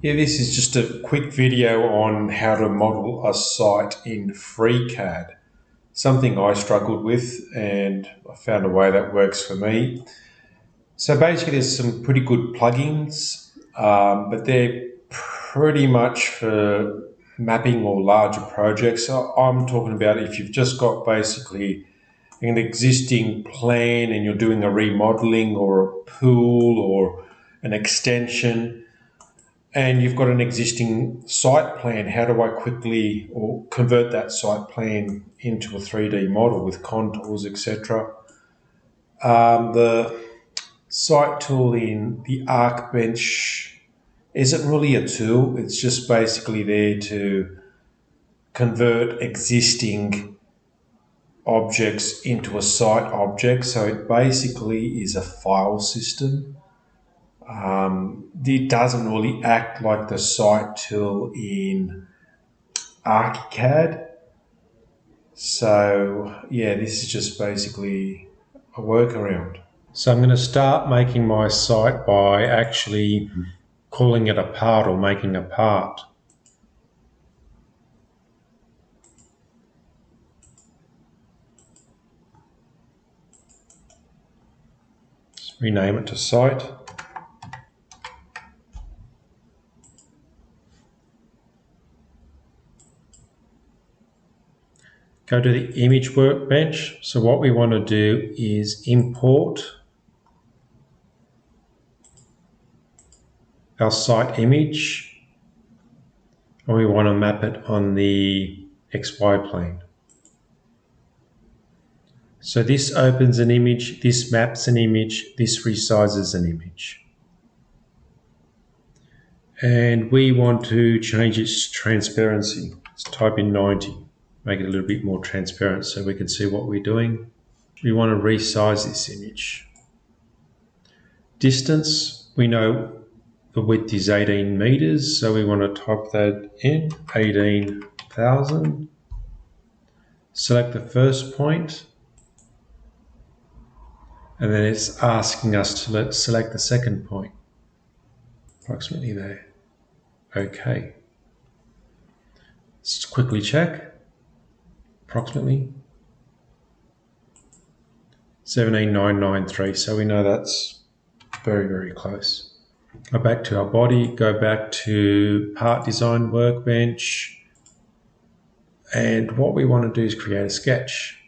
Yeah, this is just a quick video on how to model a site in FreeCAD. Something I struggled with and I found a way that works for me. So basically there's some pretty good plugins, but they're pretty much for mapping or larger projects. So I'm talking about if you've just got basically an existing plan and you're doing a remodeling or a pool or an extension, and you've got an existing site plan. How do I quickly or convert that site plan into a 3D model with contours, etc.? The site tool in the workbench isn't really a tool. It's just basically there to convert existing objects into a site object. So it basically is a file system. It doesn't really act like the site tool in FreeCAD. So yeah, this is just basically a workaround. So I'm going to start making my site by actually calling it a part or making a part. Just rename it to site. Go to the image workbench. So what we want to do is import our site image, and we want to map it on the XY plane. So this opens an image, this maps an image, this resizes an image. And we want to change its transparency. Let's type in 90, make it a little bit more transparent so we can see what we're doing. We want to resize this image. Distance, we know the width is 18 meters, so we want to type that in, 18,000. Select the first point, and then it's asking us to select the second point, approximately there. Okay. Let's quickly check. Approximately 17,993, so we know that's very, very close. Go back to our body, go back to part design workbench, and what we want to do is create a sketch.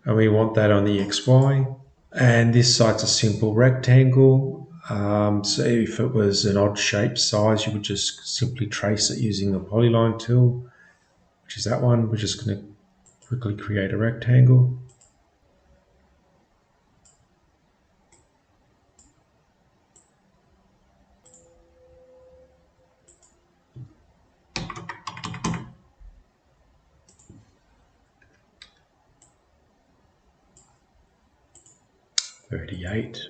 And we want that on the XY, and this site's a simple rectangle. So if it was an odd shape size, you would just simply trace it using the polyline tool, which is that one. We're just going to quickly create a rectangle. $38.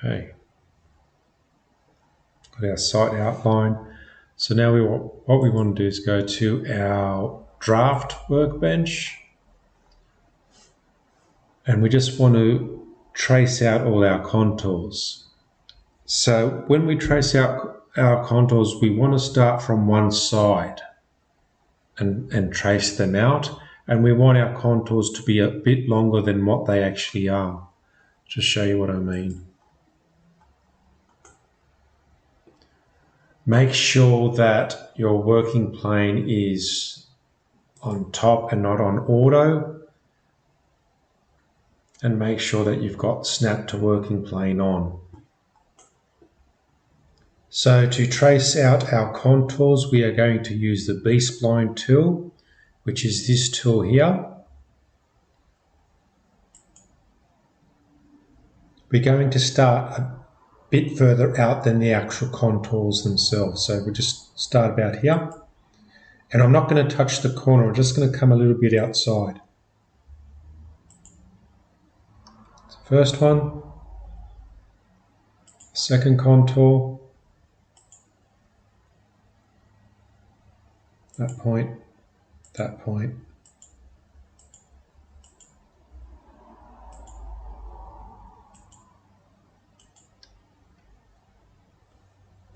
Okay. Got our site outline. So now what we want to do is go to our draft workbench, and we just want to trace out all our contours. So when we trace out our contours, we want to start from one side and trace them out, and we want our contours to be a bit longer than what they actually are. Just show you what I mean. Make sure that your working plane is on top and not on auto, and make sure that you've got snap to working plane on. So to trace out our contours, we are going to use the B-spline tool, which is this tool here. We're going to start a bit further out than the actual contours themselves. So we'll just start about here. And I'm not going to touch the corner, I'm just going to come a little bit outside. First one, second contour, that point,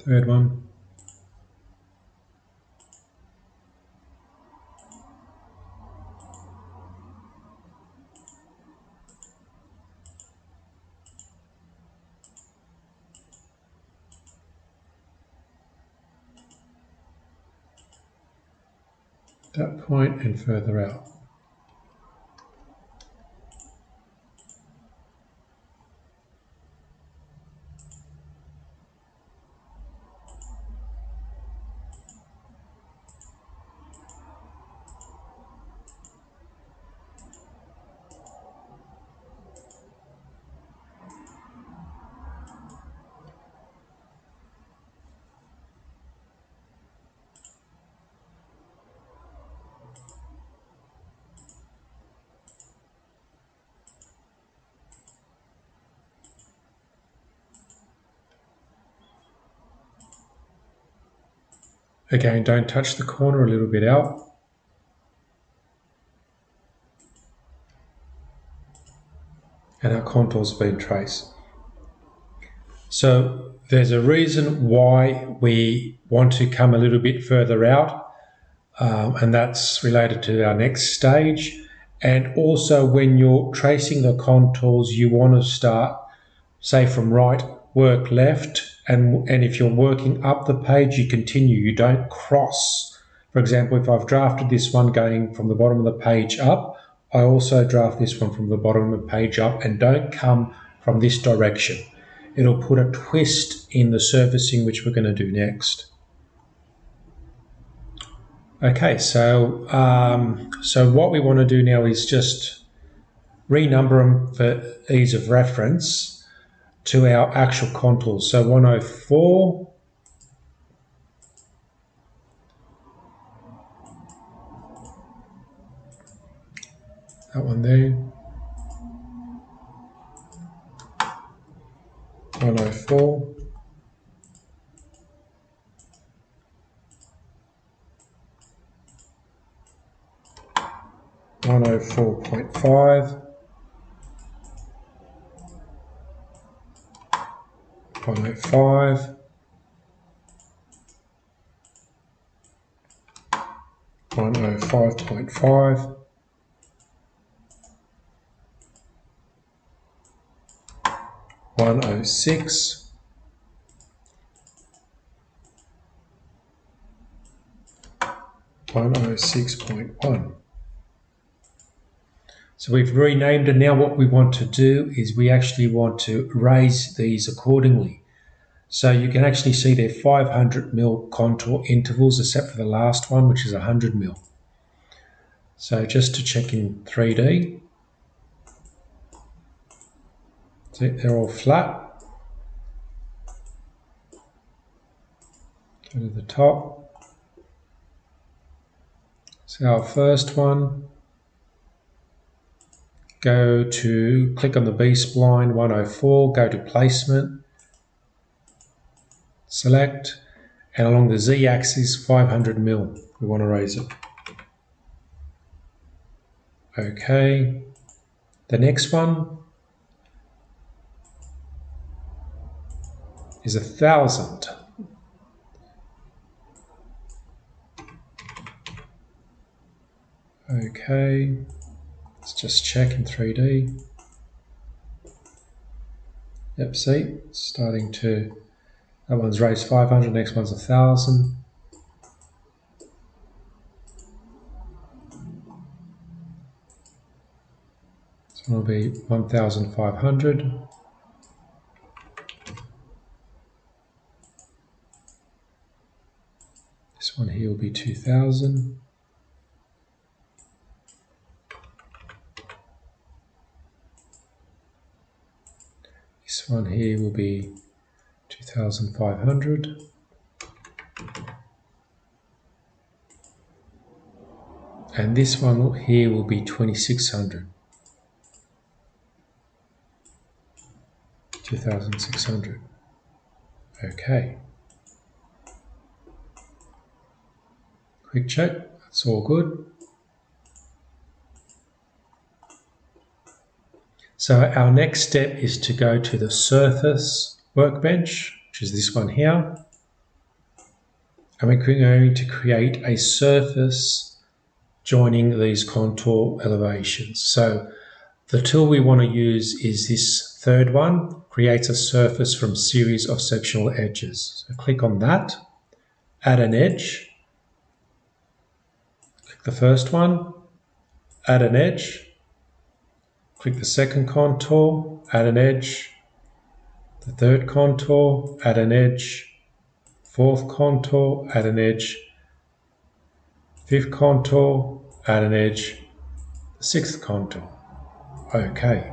Third one. That point and further out. Again, don't touch the corner, a little bit out. And our contour's been traced. So there's a reason why we want to come a little bit further out, and that's related to our next stage. And also when you're tracing the contours, you want to start, say, from right, work left, and if you're working up the page, you continue, you don't cross. For example, if I've drafted this one going from the bottom of the page up, I also draft this one from the bottom of the page up, and don't come from this direction. It'll put a twist in the surfacing, which we're going to do next. Okay, so what we want to do now is just renumber them for ease of reference to our actual contours. So 104, that one there, 104, 104.5, 105, 105.5, 106, 106.1. So we've renamed it. Now what we want to do is we actually want to raise these accordingly. So you can actually see they're 500mm contour intervals, except for the last one, which is 100mm. So just to check in 3D, see, they're all flat. Go to the top. So our first one, click on the B-spline 104, go to placement, select, and along the Z-axis 500mm, we want to raise it. Okay, the next one is 1000. Okay, let's just check in 3D. Yep, see, it's starting to, that one's raised 500, next one's 1000. This one will be 1500. This one here will be 2000. This one here will be 2500. And this one here will be 2600. 2600. Okay. Quick check, that's all good. So our next step is to go to the surface workbench, which is this one here. And we're going to create a surface joining these contour elevations. So the tool we want to use is this third one, creates a surface from series of sectional edges. So click on that, add an edge, click the first one, add an edge, click the second contour, add an edge, the third contour, add an edge, fourth contour, add an edge, fifth contour, add an edge, the sixth contour. Okay.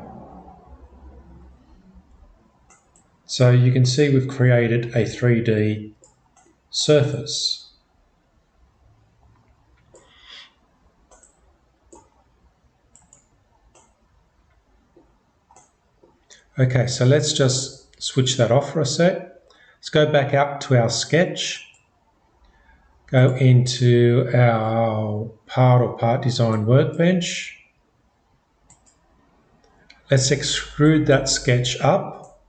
So you can see we've created a 3D surface. Okay, so let's just switch that off for a sec. Let's go back up to our sketch, go into our part design workbench. Let's extrude that sketch up.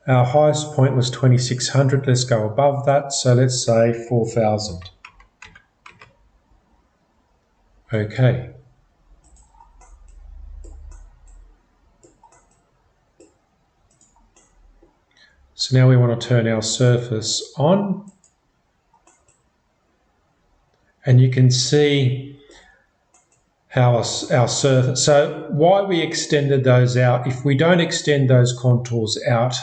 Our highest point was 2600. Let's go above that. So let's say 4000. Okay. So now we want to turn our surface on. And you can see how our surface, so why we extended those out, if we don't extend those contours out,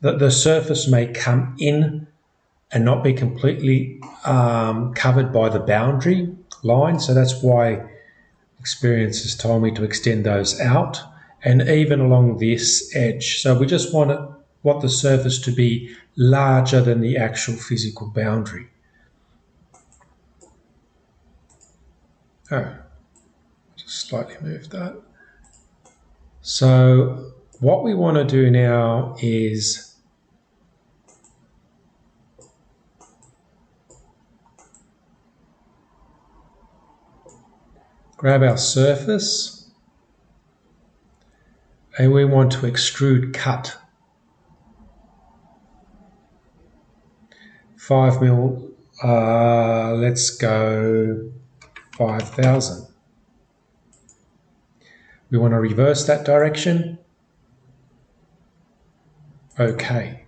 the surface may come in and not be completely covered by the boundary line. So that's why experience has told me to extend those out, and even along this edge. So we just want the surface to be larger than the actual physical boundary. Oh, just slightly move that. So what we want to do now is grab our surface and we want to extrude cut 5 mil, let's go 5000. We want to reverse that direction. Okay.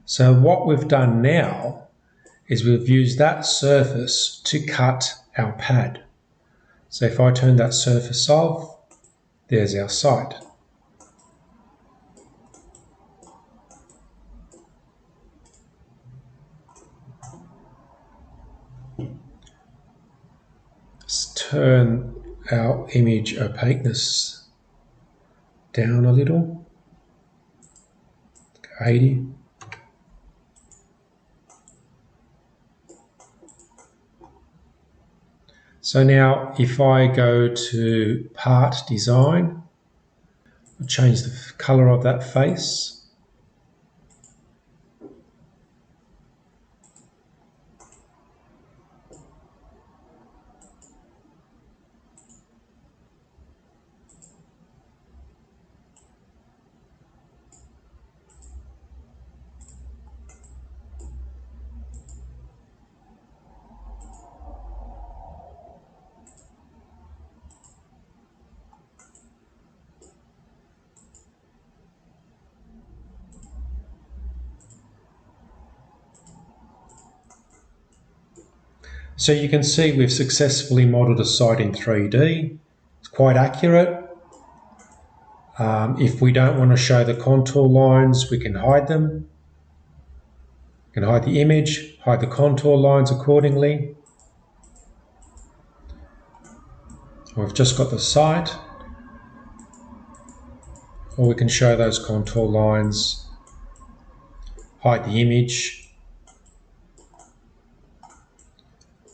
So what we've done now is we've used that surface to cut our pad. So if I turn that surface off, there's our site. Let's turn our image opaqueness down a little, 80. So now if I go to part design, I'll change the color of that face. So you can see we've successfully modelled a site in 3D. It's quite accurate. If we don't want to show the contour lines, we can hide them. We can hide the image, hide the contour lines accordingly. We've just got the site. Or we can show those contour lines, hide the image.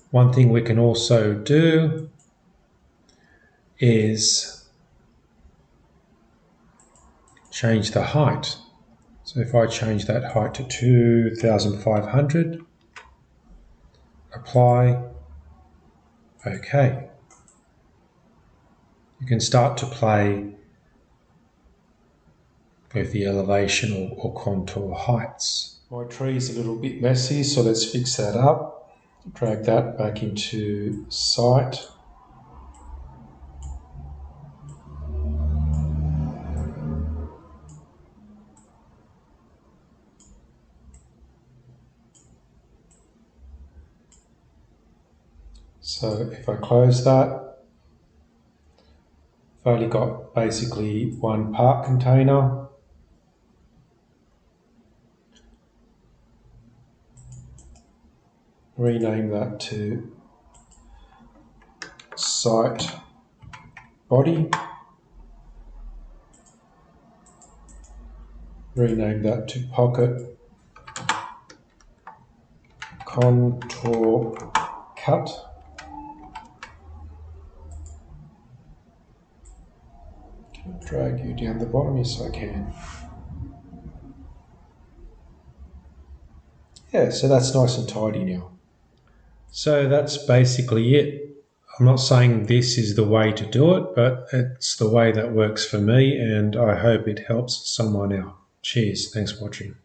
One thing we can also do is change the height. So if I change that height to 2500, apply, okay. You can start to play with the elevation or contour heights. My tree is a little bit messy, so let's fix that up. Drag that back into site. So if I close that, I've only got basically one part container. Rename that to site body. Rename that to pocket contour cut. Drag you down the bottom, yes I can. Yeah, so that's nice and tidy now. So that's basically it. I'm not saying this is the way to do it, but it's the way that works for me, and I hope it helps someone out. Cheers, thanks for watching.